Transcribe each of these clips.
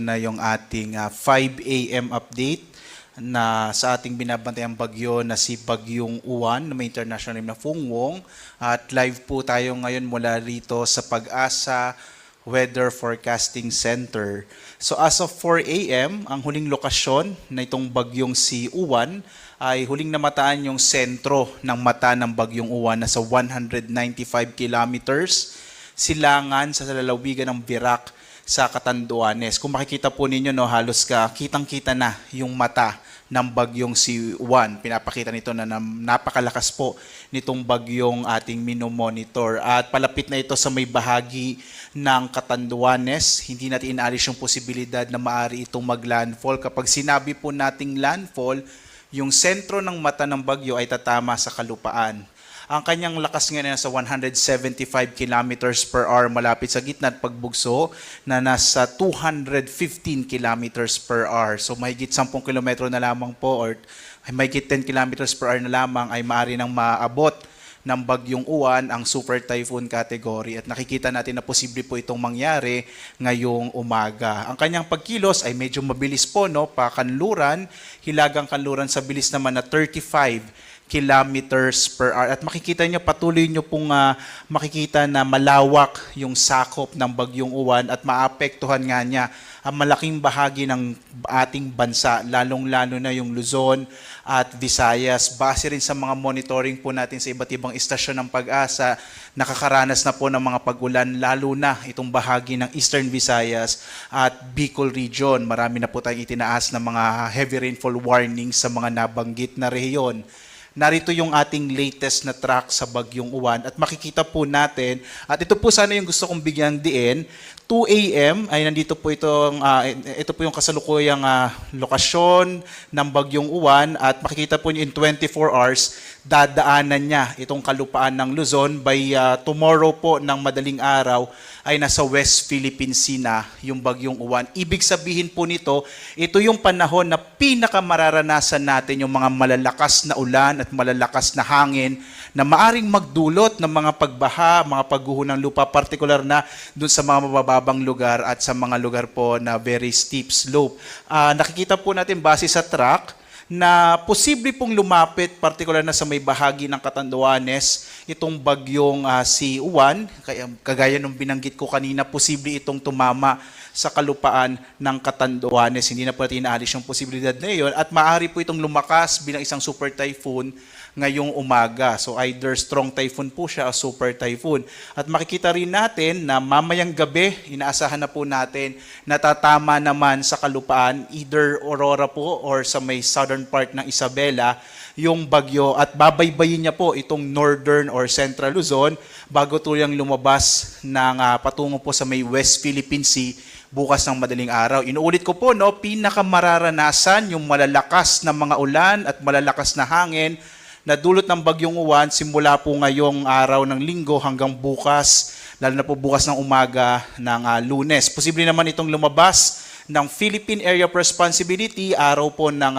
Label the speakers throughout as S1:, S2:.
S1: na yung ating 5 a.m. update na sa ating binabantayang bagyo na si Bagyong Uwan na may international name na Fungwong. At live po tayo ngayon mula rito sa Pag-asa Weather Forecasting Center. So as of 4 a.m., ang huling lokasyon na itong bagyong si Uwan ay huling namataan yung sentro ng mata ng Bagyong Uwan na sa 195 kilometers silangan sa lalawigan ng Virac sa Catanduanes. Kung makikita po ninyo, no, halos kitang-kita na yung mata ng bagyong si Uwan. Pinapakita nito na napakalakas po nitong bagyong ating minomonitor. At palapit na ito sa may bahagi ng Catanduanes. Hindi natin inaalis yung posibilidad na maaari itong mag-landfall. Kapag sinabi po nating landfall, yung sentro ng mata ng bagyo ay tatama sa kalupaan. Ang kanyang lakas ngayon ay nasa 175 kilometers per hour malapit sa gitna at pagbugso na nasa 215 kilometers per hour. So mahigit 10 kilometro na lamang po or mahigit 10 kilometers per hour na lamang ay maaari nang maabot ng Bagyong Uwan ang super typhoon category at nakikita natin na posible po itong mangyari ngayong umaga. Ang kanyang pagkilos ay medyo mabilis po, no? Pakanluran, hilagang kanluran sa bilis naman na 35 kilometers per hour. At makikita nyo, patuloy nyo pong makikita na malawak yung sakop ng Bagyong Uwan at maapektuhan nga niya ang malaking bahagi ng ating bansa, lalong-lalo na yung Luzon at Visayas. Base rin sa mga monitoring po natin sa iba't ibang istasyon ng Pag-asa, nakakaranas na po ng mga pag-ulan, lalo na itong bahagi ng Eastern Visayas at Bicol Region. Marami na po tayong itinaas na mga heavy rainfall warnings sa mga nabanggit na rehiyon. Narito yung ating latest na track sa Bagyong Uwan at makikita po natin, at ito po sana yung gusto kong bigyang diin, 2 a.m. ay nandito po ito po yung kasalukuyang lokasyon ng Bagyong Uwan at makikita po nyo in 24 hours, dadaanan niya itong kalupaan ng Luzon. By tomorrow po ng madaling araw ay nasa West Philippine Sea na yung Bagyong Uwan. Ibig sabihin po nito, ito yung panahon na pinakamararanasan natin yung mga malalakas na ulan at malalakas na hangin na maaring magdulot ng mga pagbaha, mga pagguho ng lupa, partikular na dun sa mga mabababang lugar at sa mga lugar po na very steep slope. Nakikita po natin base sa track na posible pong lumapit, partikular na sa may bahagi ng Catanduanes, itong bagyong si Uwan. Kagaya nung binanggit ko kanina, posible itong tumama sa kalupaan ng Catanduanes. Hindi na po natin inaalis yung posibilidad na yun. At maaari po itong lumakas bilang isang super typhoon ngayong umaga. So either strong typhoon po siya o super typhoon. At makikita rin natin na mamayang gabi, inaasahan na po natin, natatama naman sa kalupaan, either Aurora po or sa may southern part ng Isabela, yung bagyo at babaybayin niya po itong northern or central Luzon bago tuluyang lumabas ng patungo po sa may West Philippine Sea bukas ng madaling araw. Inuulit ko po, no, pinakamararanasan yung malalakas na mga ulan at malalakas na hangin na dulot ng Bagyong Uwan simula po ngayong araw ng Linggo hanggang bukas, lalo na po bukas ng umaga ng Lunes. Posible naman itong lumabas ng Philippine Area of Responsibility araw po ng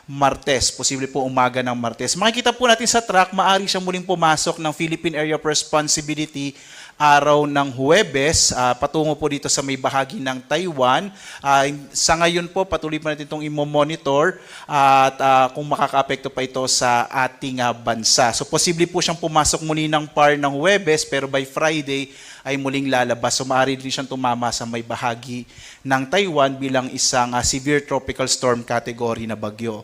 S1: Martes. Posible po umaga ng Martes. Makikita po natin sa track, maaari siyang muling pumasok ng Philippine Area of Responsibility araw ng Huwebes, patungo po dito sa may bahagi ng Taiwan. Sa ngayon po, patuloy pa natin itong imo-monitor at kung makaka-apekto pa ito sa ating bansa. So posible po siyang pumasok muli ng PAR ng Huwebes, pero by Friday ay muling lalabas. So maaari din siyang tumama sa may bahagi ng Taiwan bilang isang severe tropical storm category na bagyo.